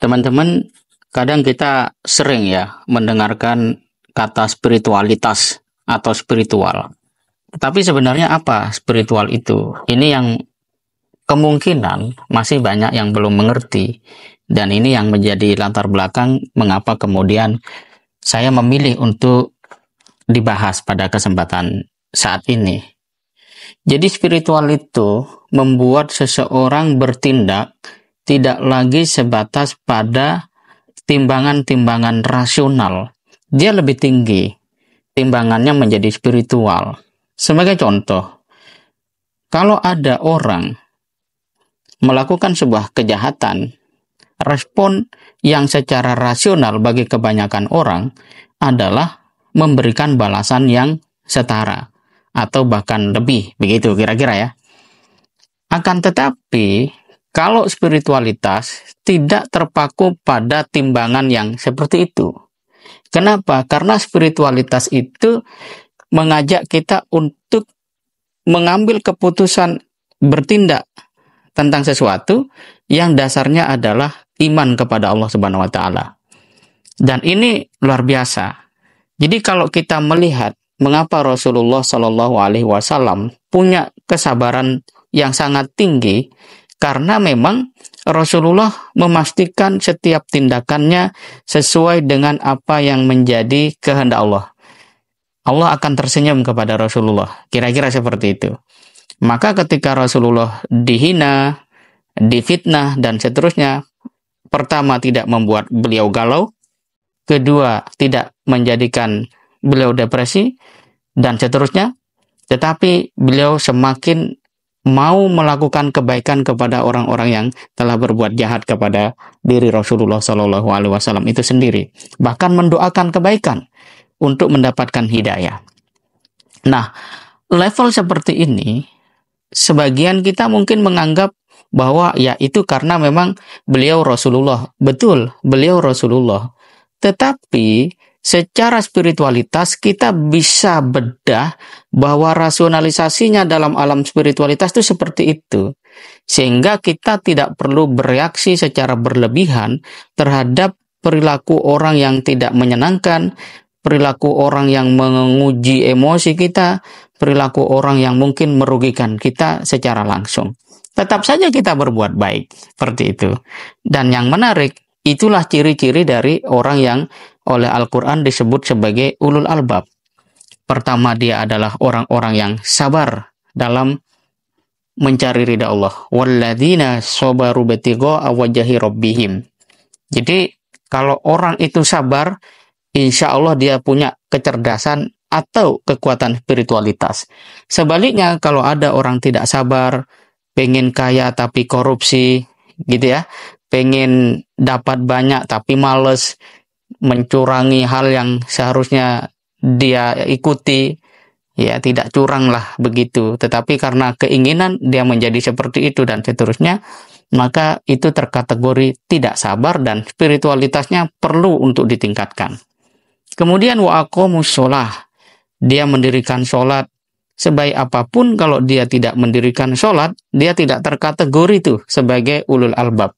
Teman-teman, kadang kita sering ya mendengarkan kata spiritualitas atau spiritual. Tapi sebenarnya apa spiritual itu? Ini yang kemungkinan masih banyak yang belum mengerti. Dan ini yang menjadi latar belakang mengapa kemudian saya memilih untuk dibahas pada kesempatan saat ini. Jadi spiritual itu membuat seseorang bertindak tidak lagi sebatas pada timbangan-timbangan rasional. Dia lebih tinggi. Timbangannya menjadi spiritual. Sebagai contoh, kalau ada orang melakukan sebuah kejahatan, respon yang secara rasional bagi kebanyakan orang adalah memberikan balasan yang setara atau bahkan lebih, begitu kira-kira ya. Akan tetapi, kalau spiritualitas tidak terpaku pada timbangan yang seperti itu. Kenapa? Karena spiritualitas itu mengajak kita untuk mengambil keputusan bertindak tentang sesuatu yang dasarnya adalah iman kepada Allah Subhanahu wa taala. Dan ini luar biasa. Jadi kalau kita melihat mengapa Rasulullah Shallallahu alaihi wasallam punya kesabaran yang sangat tinggi, karena memang Rasulullah memastikan setiap tindakannya sesuai dengan apa yang menjadi kehendak Allah. Allah akan tersenyum kepada Rasulullah. Kira-kira seperti itu. Maka ketika Rasulullah dihina, difitnah, dan seterusnya, pertama tidak membuat beliau galau, kedua tidak menjadikan beliau depresi, dan seterusnya, tetapi beliau semakin mau melakukan kebaikan kepada orang-orang yang telah berbuat jahat kepada diri Rasulullah Shallallahu alaihi wasallam itu sendiri. Bahkan mendoakan kebaikan untuk mendapatkan hidayah. Nah, level seperti ini, sebagian kita mungkin menganggap bahwa ya itu karena memang beliau Rasulullah. Betul, beliau Rasulullah. Tetapi secara spiritualitas kita bisa bedah bahwa rasionalisasinya dalam alam spiritualitas itu seperti itu. Sehingga kita tidak perlu bereaksi secara berlebihan terhadap perilaku orang yang tidak menyenangkan, perilaku orang yang menguji emosi kita, perilaku orang yang mungkin merugikan kita secara langsung. Tetap saja kita berbuat baik, seperti itu. Dan yang menarik, itulah ciri-ciri dari orang yang oleh Al-Quran disebut sebagai ulul albab. Pertama, dia adalah orang-orang yang sabar dalam mencari ridha Allah. Walladzina sabaru batigha'a wajhi rabbihim. Jadi, kalau orang itu sabar, insya Allah dia punya kecerdasan atau kekuatan spiritualitas. Sebaliknya, kalau ada orang tidak sabar, pengen kaya tapi korupsi, gitu ya, pengen dapat banyak tapi males, mencurangi hal yang seharusnya dia ikuti, ya tidak curang lah begitu, tetapi karena keinginan dia menjadi seperti itu dan seterusnya, maka itu terkategori tidak sabar dan spiritualitasnya perlu untuk ditingkatkan. Kemudian wa aqamus shalah, dia mendirikan sholat. Sebaik apapun kalau dia tidak mendirikan sholat, dia tidak terkategori itu sebagai ulul albab.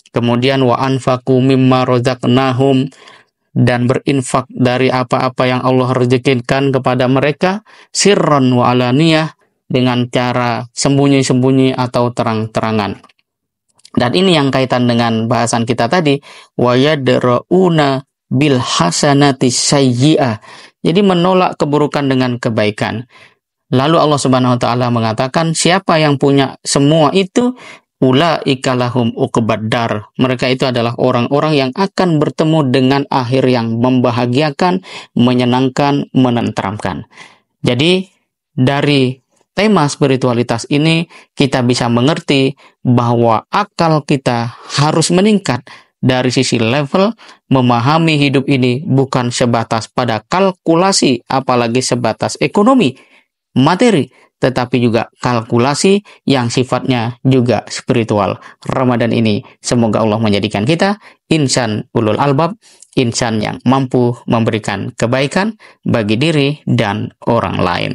Kemudian wa anfaqu mimma razaqnahum, dan berinfak dari apa-apa yang Allah rezekikan kepada mereka, sirran wa alaniyah, dengan cara sembunyi-sembunyi atau terang-terangan. Dan ini yang kaitan dengan bahasan kita tadi, wa yadra'una bil hasanati sayyi'ah. Jadi menolak keburukan dengan kebaikan. Lalu Allah Subhanahu wa taala mengatakan, siapa yang punya semua itu, ulaika lahum uqbad dar. Mereka itu adalah orang-orang yang akan bertemu dengan akhir yang membahagiakan, menyenangkan, menenteramkan. Jadi dari tema spiritualitas ini kita bisa mengerti bahwa akal kita harus meningkat dari sisi level memahami hidup ini bukan sebatas pada kalkulasi, apalagi sebatas ekonomi, materi, tetapi juga kalkulasi yang sifatnya juga spiritual. Ramadan ini semoga Allah menjadikan kita insan ulul albab, insan yang mampu memberikan kebaikan bagi diri dan orang lain.